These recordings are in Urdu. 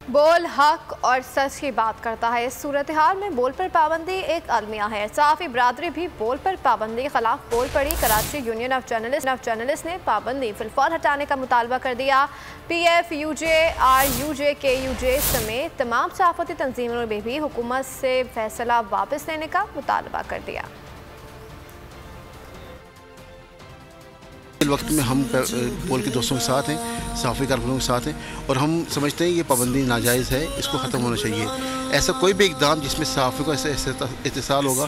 بول حق اور سچ کی بات کرتا ہے۔ اس صورتحال میں بول پر پابندی ایک المیہ ہے۔ صحافی برادری بھی بول پر پابندی کے خلاف بول پڑی۔ کراچی یونین آف جرنلسٹ نے پابندی فی الفور ہٹانے کا مطالبہ کر دیا۔ P F U J, R U J, K U جے سمیت تمام صحافتی تنظیموں نے بھی حکومت سے فیصلہ واپس لینے کا مطالبہ کر دیا۔ اس وقت میں ہم بول کے دوستوں کے ساتھ ہیں، صحافی کارکنوں کے ساتھ ہیں، اور ہم سمجھتے ہیں یہ پابندی ناجائز ہے، اس کو ختم ہونا چاہیے۔ ایسا کوئی بھی اقدام جس میں صحافیوں کا ایسا اتصال ہوگا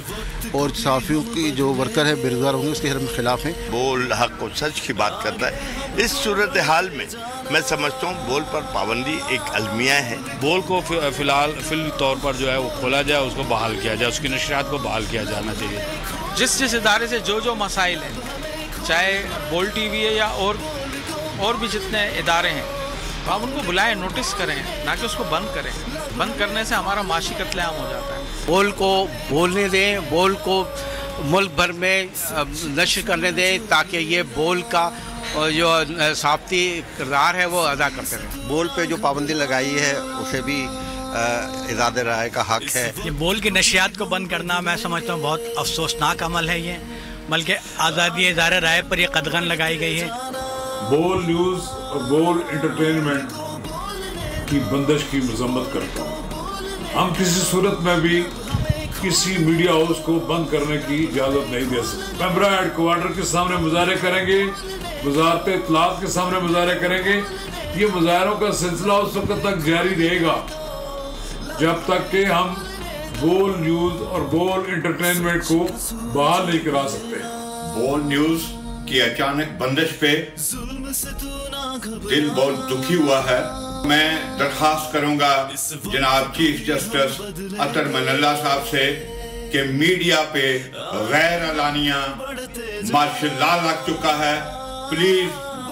اور صحافیوں کی جو ورکر ہے بے روزگار ہوں گے اس کے ہم خلاف ہیں۔ بول حق و سچ کی بات کرتا ہے۔ اس صورتحال میں میں سمجھتا ہوں بول پر پابندی ایک المیہ ہے۔ بول کو فی الحال طور پر جو ہے وہ کھولا جائے، اس کو بحال کیا جائے، اس کی نشریات کو بحال کیا جانا چاہیے۔ جس ادارے سے جو مسائل ہیں، چاہے بول ٹی وی ہے یا اور بھی جتنے ادارے ہیں، تو آپ ان کو بلائیں، نوٹس کریں، نہ کہ اس کو بند کریں۔ بند کرنے سے ہمارا معاشی قتل عام ہو جاتا ہے۔ بول کو بولنے دیں، بول کو ملک بھر میں نشر کرنے دیں تاکہ یہ بول کا جو صحافتی کردار ہے وہ ادا کرتے رہیں۔ بول پہ جو پابندی لگائی ہے اسے بھی اظہار رائے کا حق ہے۔ یہ بول کی نشریات کو بند کرنا میں سمجھتا ہوں بہت افسوسناک عمل ہے یہ، بلکہ آزادی اظہار رائے پر یہ قدغن لگائی گئی ہے۔ بول نیوز اور بول انٹرٹینمنٹ کی بندش کی مذمت کرتا ہوں۔ ہم کسی صورت میں بھی کسی میڈیا ہاؤس کو بند کرنے کی اجازت نہیں دے سکتے۔ پیمرا ہیڈ کوارٹر کے سامنے مظاہرے کریں گے، وزارت اطلاعات کے سامنے مظاہرے کریں گے۔ یہ مظاہروں کا سلسلہ اس وقت تک جاری رہے گا جب تک کہ ہم بول نیوز اور بول انٹرٹینمنٹ کو بحال نہیں کرا سکتے۔ بول نیوز کی اچانک بندش پہ دل بہت دکھی ہوا ہے۔ میں درخواست کروں گا جناب چیف جسٹس اطہر من اللہ صاحب سے کہ میڈیا پہ غیر اعلانیہ مارشل لا لگ چکا ہے،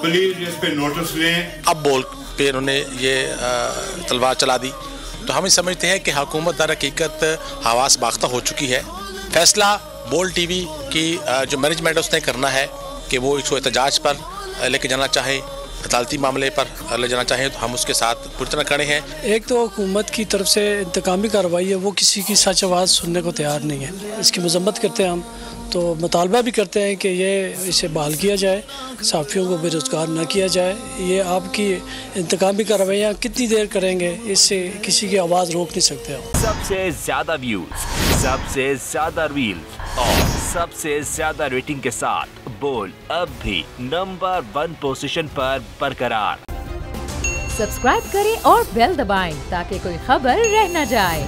پلیز اس پہ نوٹس لیں۔ اب بول پہ انہوں نے یہ تلوار چلا دی، تو ہم سمجھتے ہیں کہ حکومت در حقیقت حواس باختہ ہو چکی ہے۔ فیصلہ بول ٹی وی کی جو مینجمنٹ اس نے کرنا ہے کہ وہ اس کو احتجاج پر لے کے جانا چاہے، عدالتی معاملے پر لے جانا چاہیں، تو ہم اس کے ساتھ پوری طرح کھڑے ہیں۔ ایک تو حکومت کی طرف سے انتقامی کارروائی ہے، وہ کسی کی سچ آواز سننے کو تیار نہیں ہے، اس کی مذمت کرتے ہیں ہم، تو مطالبہ بھی کرتے ہیں کہ یہ اسے بحال کیا جائے، صحافیوں کو بے روزگار نہ کیا جائے۔ یہ آپ کی انتقامی کارروائیاں کتنی دیر کریں گے، اس سے کسی کی آواز روک نہیں سکتے ہم۔ سب سے زیادہ ویوز، سب سے زیادہ ریلز اور سب سے زیادہ ریٹنگ کے ساتھ بول اب بھی نمبر 1 پوزیشن پر برقرار۔ سبسکرائب کریں اور بیل دبائیں تاکہ کوئی خبر رہ نہ جائے۔